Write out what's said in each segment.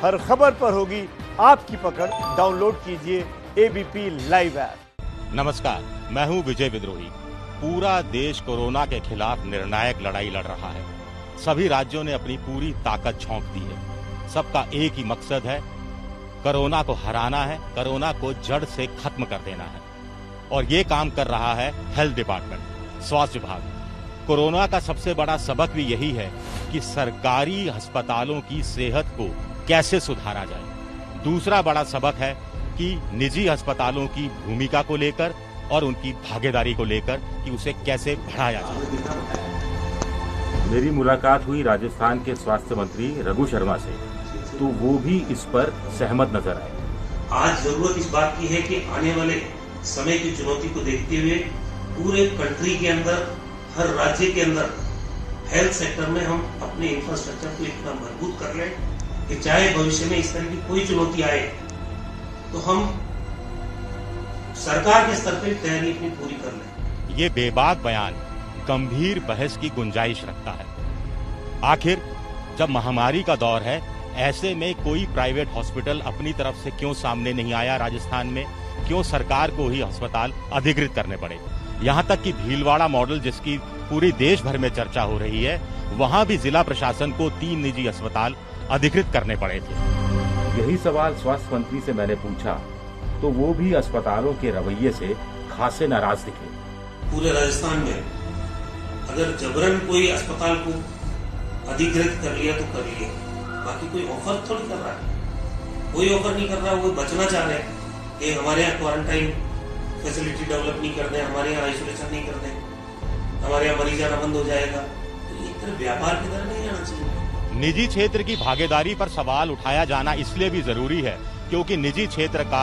हर खबर पर होगी आपकी पकड़। डाउनलोड कीजिए एबीपी लाइव ऐप। नमस्कार, मैं हूं विजय विद्रोही। पूरा देश कोरोना के खिलाफ निर्णायक लड़ाई लड़ रहा है। सभी राज्यों ने अपनी पूरी ताकत झोंक दी है। सबका एक ही मकसद है, कोरोना को हराना है, कोरोना को जड़ से खत्म कर देना है। और ये काम कर रहा है हेल्थ डिपार्टमेंट, स्वास्थ्य विभाग। कोरोना का सबसे बड़ा सबक भी यही है कि सरकारी अस्पतालों की सेहत को कैसे सुधारा जाए। दूसरा बड़ा सबक है कि निजी अस्पतालों की भूमिका को लेकर और उनकी भागीदारी को लेकर कि उसे कैसे बढ़ाया जाए। मेरी मुलाकात हुई राजस्थान के स्वास्थ्य मंत्री रघु शर्मा से, तो वो भी इस पर सहमत नजर आए। आज जरूरत इस बात की है कि आने वाले समय की चुनौती को देखते हुए पूरे कंट्री के अंदर, हर राज्य के अंदर हेल्थ सेक्टर में हम अपने इंफ्रास्ट्रक्चर को इतना मजबूत कर लें कि चाहे भविष्य में इस तरह की कोई चुनौती आए तो हम सरकार के स्तर पर तैयारी अपनी पूरी कर लें। ये बेबाक बयान गंभीर बहस की गुंजाइश रखता है। आखिर जब महामारी का दौर है, ऐसे में कोई प्राइवेट हॉस्पिटल अपनी तरफ से क्यों सामने नहीं आया राजस्थान में? क्यों सरकार को ही अस्पताल अधिकृत करने पड़े? यहाँ तक कि भीलवाड़ा मॉडल, जिसकी पूरी देश भर में चर्चा हो रही है, वहाँ भी जिला प्रशासन को 3 निजी अस्पताल अधिकृत करने पड़े थे। यही सवाल स्वास्थ्य मंत्री से मैंने पूछा, तो वो भी अस्पतालों के रवैये से खासे नाराज दिखे। पूरे राजस्थान में अगर जबरन कोई अस्पताल को अधिकृत कर लिया तो कर लिया, बाकी कोई ऑफर थोड़ी कर रहा है। कोई ऑफर नहीं कर रहा, वो बचना चाह रहे हैं कि हमारे यहाँ क्वारंटाइन फैसिलिटी डेवलप नहीं कर दें, हमारे यहाँ आइसोलेशन नहीं कर दें, हमारे यहाँ मरीज आना बंद हो जाएगा। तो एक तरह व्यापार की तरह नहीं आना चाहिए। निजी क्षेत्र की भागीदारी पर सवाल उठाया जाना इसलिए भी जरूरी है क्योंकि निजी क्षेत्र का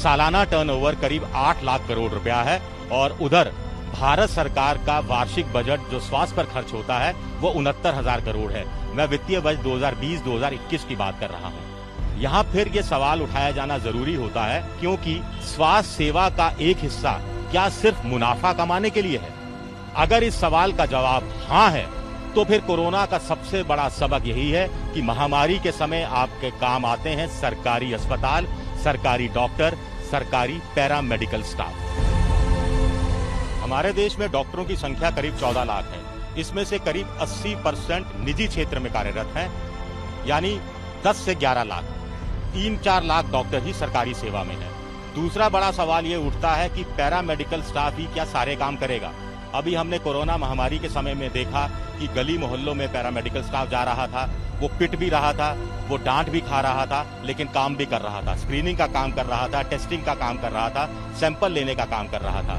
सालाना टर्नओवर करीब 8 लाख करोड़ रुपया है और उधर भारत सरकार का वार्षिक बजट जो स्वास्थ्य पर खर्च होता है वो 69,000 करोड़ है। मैं वित्तीय वर्ष 2020-2021 की बात कर रहा हूँ। यहाँ फिर ये सवाल उठाया जाना जरूरी होता है क्योंकि स्वास्थ्य सेवा का एक हिस्सा क्या सिर्फ मुनाफा कमाने के लिए है? अगर इस सवाल का जवाब हाँ है, तो फिर कोरोना का सबसे बड़ा सबक यही है कि महामारी के समय आपके काम आते हैं सरकारी अस्पताल, सरकारी डॉक्टर, सरकारी पैरामेडिकल स्टाफ। हमारे देश में डॉक्टरों की संख्या करीब 14 लाख है। इसमें से करीब 80% निजी क्षेत्र में कार्यरत हैं, यानी 10 से 11 लाख। 3-4 लाख डॉक्टर ही सरकारी सेवा में है। दूसरा बड़ा सवाल ये उठता है कि पैरामेडिकल स्टाफ ही क्या सारे काम करेगा? अभी हमने कोरोना महामारी के समय में देखा कि गली मोहल्लों में पैरामेडिकल स्टाफ जा रहा था, वो पिट भी रहा था, वो डांट भी खा रहा था, लेकिन काम भी कर रहा था। स्क्रीनिंग का काम कर रहा था, टेस्टिंग का काम कर रहा था, सैंपल लेने का काम कर रहा था।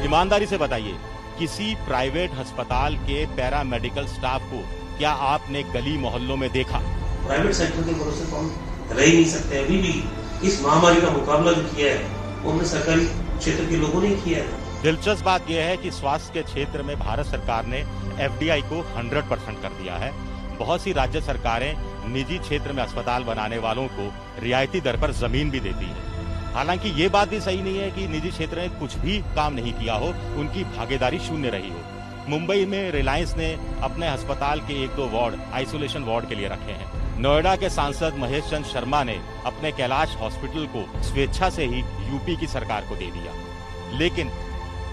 ईमानदारी से बताइए, किसी प्राइवेट अस्पताल के पैरामेडिकल स्टाफ को क्या आपने गली मोहल्लों में देखा? प्राइवेट सेक्टर के भरोसे तो हम रह ही नहीं सकते। अभी भी इस महामारी का मुकाबला जो किया है वो हमने सरकारी क्षेत्र के लोगों ने किया है। दिलचस्प बात यह है कि स्वास्थ्य के क्षेत्र में भारत सरकार ने एफडीआई को 100% कर दिया है। बहुत सी राज्य सरकारें निजी क्षेत्र में अस्पताल बनाने वालों को रियायती दर पर जमीन भी देती है। हालांकि ये बात भी सही नहीं है कि निजी क्षेत्र ने कुछ भी काम नहीं किया हो, उनकी भागीदारी शून्य रही हो। मुंबई में रिलायंस ने अपने अस्पताल के 1-2 वार्ड आइसोलेशन वार्ड के लिए रखे हैं। नोएडा के सांसद महेश चंद्र शर्मा ने अपने कैलाश हॉस्पिटल को स्वेच्छा से ही यूपी की सरकार को दे दिया। लेकिन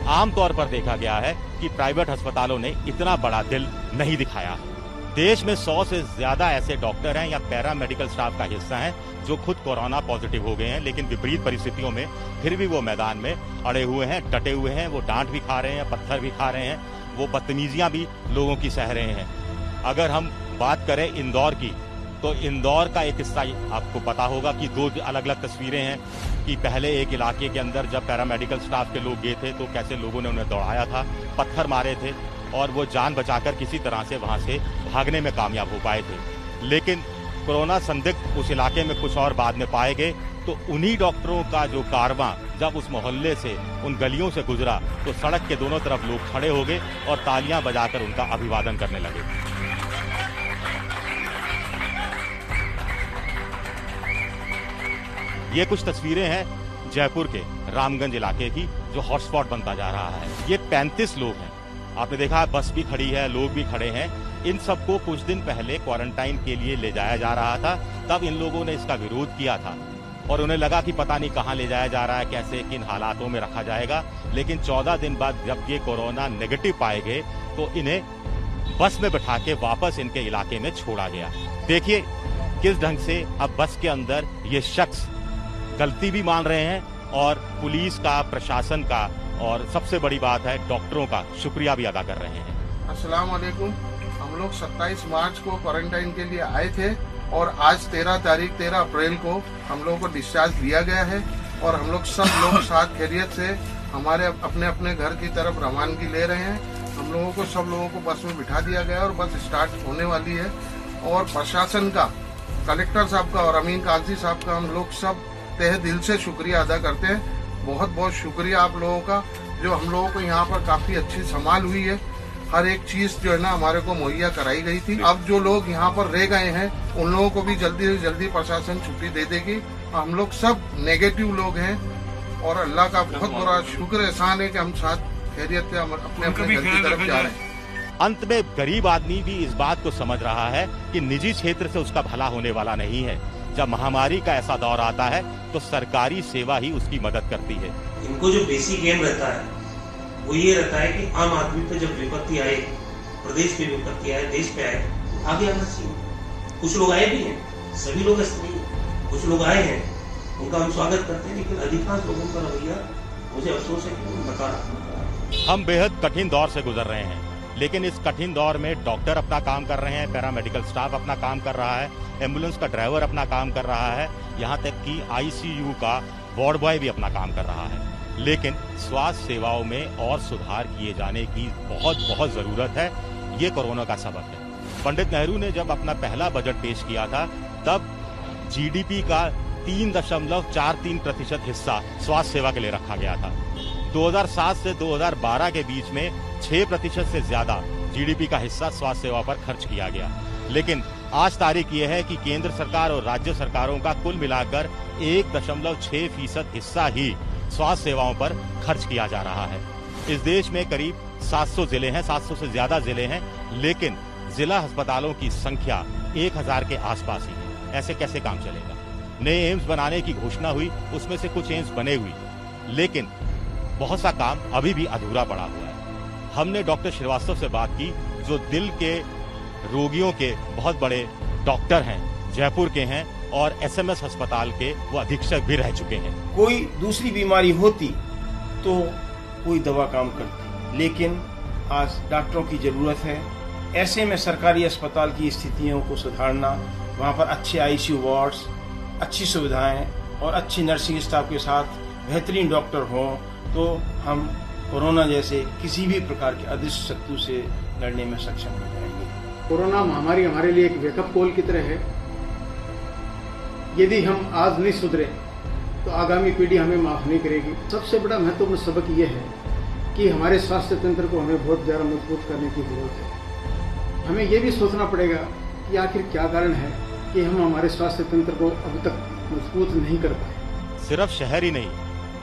आमतौर पर देखा गया है कि प्राइवेट अस्पतालों ने इतना बड़ा दिल नहीं दिखाया है। देश में 100 से ज्यादा ऐसे डॉक्टर हैं या पैरामेडिकल स्टाफ का हिस्सा हैं जो खुद कोरोना पॉजिटिव हो गए हैं, लेकिन विपरीत परिस्थितियों में फिर भी वो मैदान में अड़े हुए हैं, डटे हुए हैं। वो डांट भी खा रहे हैं, पत्थर भी खा रहे हैं, वो बदतमीजियां भी लोगों की सह रहे हैं। अगर हम बात करें इंदौर की, तो इंदौर का एक हिस्सा आपको पता होगा कि 2 अलग अलग तस्वीरें हैं कि पहले एक इलाके के अंदर जब पैरामेडिकल स्टाफ के लोग गए थे तो कैसे लोगों ने उन्हें दौड़ाया था, पत्थर मारे थे और वो जान बचाकर किसी तरह से वहां से भागने में कामयाब हो पाए थे। लेकिन कोरोना संदिग्ध उस इलाके में कुछ और बाद में पाए गए, तो उन्हीं डॉक्टरों का जो कारवां जब उस मोहल्ले से, उन गलियों से गुजरा, तो सड़क के दोनों तरफ लोग खड़े हो गए और तालियां बजाकर उनका अभिवादन करने लगे। ये कुछ तस्वीरें हैं जयपुर के रामगंज इलाके की, जो हॉटस्पॉट बनता जा रहा है। ये 35 लोग हैं। आपने देखा बस भी खड़ी है, लोग भी खड़े हैं, इन सबको कुछ दिन पहले क्वारंटाइन के लिए ले जाया जा रहा था। तब इन लोगों ने इसका विरोध किया था और उन्हें लगा कि पता नहीं कहां ले जाया जा रहा है, कैसे किन हालातों में रखा जाएगा। लेकिन 14 दिन बाद जब ये कोरोना नेगेटिव पाए गए तो इन्हें बस में बैठा के वापस इनके इलाके में छोड़ा गया। देखिए किस ढंग से अब बस के अंदर ये शख्स गलती भी मान रहे हैं और पुलिस का, प्रशासन का और सबसे बड़ी बात है डॉक्टरों का शुक्रिया भी अदा कर रहे हैं। अस्सलाम वालेकुम। हम लोग 27 मार्च को क्वारंटाइन के लिए आए थे और आज 13 अप्रैल को हम लोगों को डिस्चार्ज दिया गया है और हम लोग सब लोग साथ खैरियत से हमारे अपने अपने घर की तरफ रवानगी ले रहे हैं। हम लोगों को सब लोगों को बस में बिठा दिया गया और बस स्टार्ट होने वाली है। और प्रशासन का, कलेक्टर साहब का और अमीन काजी साहब का हम लोग सब तहे दिल से शुक्रिया अदा करते हैं। बहुत बहुत शुक्रिया आप लोगों का, जो हम लोगों को यहाँ पर काफी अच्छी संभाल हुई है। हर एक चीज जो है ना हमारे को मुहैया कराई गई थी। अब जो लोग यहाँ पर रह गए हैं उन लोगों को भी जल्दी से जल्दी प्रशासन छुट्टी दे देगी। हम लोग सब नेगेटिव लोग हैं और अल्लाह का बहुत बड़ा शुक्र एहसान है कि हम साथ खैरियत से अपने अपने घर की तरफ जा रहे हैं। अंत में गरीब आदमी भी इस बात को समझ रहा है कि निजी क्षेत्र से उसका भला होने वाला नहीं है। जब महामारी का ऐसा दौर आता है तो सरकारी सेवा ही उसकी मदद करती है। इनको जो बेसिक एम रहता है वो ये रहता है कि आम आदमी पे जब विपत्ति आए, प्रदेश पे विपत्ति आए, देश पे आए, आगे आना चाहिए। कुछ लोग आए भी हैं, सभी लोग ऐसे नहीं, कुछ लोग आए हैं, उनका हम स्वागत करते हैं, लेकिन अधिकांश लोगों का रवैया मुझे अफसोस है कि नकारात्मक। हम बेहद कठिन दौर से गुजर रहे हैं, लेकिन इस कठिन दौर में डॉक्टर अपना काम कर रहे हैं, पैरामेडिकल स्टाफ अपना काम कर रहा है, एम्बुलेंस का ड्राइवर अपना काम कर रहा है, यहाँ तक कि आईसीयू का वार्ड बॉय भी अपना काम कर रहा है। लेकिन स्वास्थ्य सेवाओं में और सुधार किए जाने की बहुत बहुत जरूरत है। ये कोरोना का सबक है। पंडित नेहरू ने जब अपना पहला बजट पेश किया था तब जीडीपी का 3.43% हिस्सा स्वास्थ्य सेवा के लिए रखा गया था। 2007 से 2012 के बीच में 6% से ज्यादा जीडीपी का हिस्सा स्वास्थ्य सेवा पर खर्च किया गया। लेकिन आज तारीख यह है कि केंद्र सरकार और राज्य सरकारों का कुल मिलाकर 1.6% हिस्सा ही स्वास्थ्य सेवाओं पर खर्च किया जा रहा है। इस देश में करीब 700 जिले हैं, 700 से ज्यादा जिले हैं, लेकिन जिला अस्पतालों की संख्या 1000 के आसपास ही है। ऐसे कैसे काम चलेगा? नए एम्स बनाने की घोषणा हुई, उसमें से कुछ एम्स बने हुए, लेकिन बहुत सा काम अभी भी अधूरा पड़ा हुआ है। हमने डॉक्टर श्रीवास्तव से बात की, जो दिल के रोगियों के बहुत बड़े डॉक्टर हैं, जयपुर के हैं और एसएमएस अस्पताल के वो अधीक्षक भी रह चुके हैं। कोई दूसरी बीमारी होती तो कोई दवा काम करती, लेकिन आज डॉक्टरों की जरूरत है। ऐसे में सरकारी अस्पताल की स्थितियों को सुधारना, वहाँ पर अच्छे आईसीयू वार्ड्स, अच्छी सुविधाएं और अच्छी नर्सिंग स्टाफ के साथ बेहतरीन डॉक्टर हों तो हम कोरोना जैसे किसी भी प्रकार के अदृश्य शत्रु से लड़ने में सक्षम हो जाएंगे। कोरोना महामारी हमारे लिए एक वेकअप कॉल की तरह है। यदि हम आज नहीं सुधरे तो आगामी पीढ़ी हमें माफ नहीं करेगी। सबसे बड़ा महत्वपूर्ण सबक यह है कि हमारे स्वास्थ्य तंत्र को हमें बहुत ज़्यादा मजबूत करने की जरूरत है। हमें यह भी सोचना पड़ेगा कि आखिर क्या कारण है कि हम हमारे स्वास्थ्य तंत्र को अभी तक मजबूत नहीं कर पाए। सिर्फ शहर ही नहीं,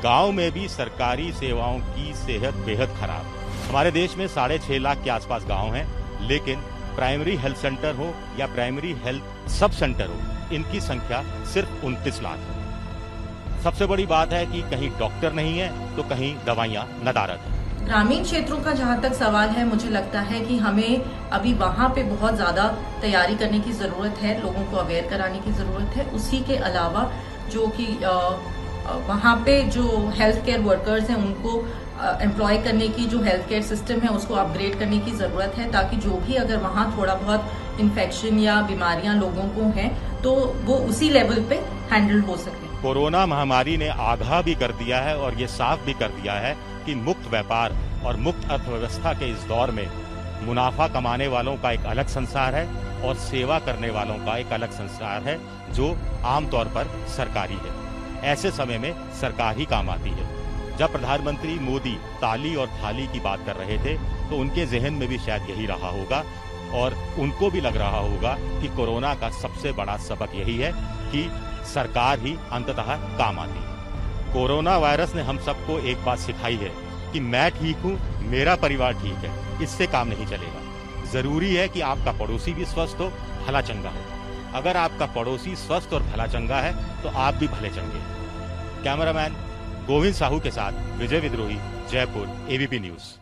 गांव में भी सरकारी सेवाओं की सेहत बेहद खराब है। हमारे देश में 6.5 लाख के आसपास गांव हैं, लेकिन प्राइमरी हेल्थ सेंटर हो या प्राइमरी हेल्थ सब सेंटर हो, इनकी संख्या सिर्फ 29 लाख है। सबसे बड़ी बात है कि कहीं डॉक्टर नहीं है तो कहीं दवाइयां नदारद है। ग्रामीण क्षेत्रों का जहां तक सवाल है, मुझे लगता है कि हमें अभी वहां पे बहुत ज्यादा तैयारी करने की जरूरत है, लोगों को अवेयर कराने की जरूरत है। उसी के अलावा जो कि वहां पे जो हेल्थ केयर वर्कर्स हैं उनको एम्प्लॉय करने की जो हेल्थ केयर सिस्टम है उसको अपग्रेड करने की जरूरत है, ताकि जो भी अगर वहां थोड़ा बहुत इन्फेक्शन या बीमारियां लोगों को हैं तो वो उसी लेवल पे हैंडल हो सके। कोरोना महामारी ने आगाह भी कर दिया है और ये साफ भी कर दिया है कि मुक्त व्यापार और मुक्त अर्थव्यवस्था के इस दौर में मुनाफा कमाने वालों का एक अलग संसार है और सेवा करने वालों का एक अलग संसार है, जो आमतौर पर सरकारी है। ऐसे समय में सरकार ही काम आती है। जब प्रधानमंत्री मोदी ताली और थाली की बात कर रहे थे तो उनके जहन में भी शायद यही रहा होगा और उनको भी लग रहा होगा कि कोरोना का सबसे बड़ा सबक यही है कि सरकार ही अंततः काम आती है। कोरोना वायरस ने हम सबको एक बात सिखाई है कि मैं ठीक हूं, मेरा परिवार ठीक है, इससे काम नहीं चलेगा। जरूरी है कि आपका पड़ोसी भी स्वस्थ हो, भला चंगा हो। अगर आपका पड़ोसी स्वस्थ और भला चंगा है तो आप भी भले चंगे। कैमरामैन गोविंद साहू के साथ विजय विद्रोही, जयपुर, एबीपी न्यूज।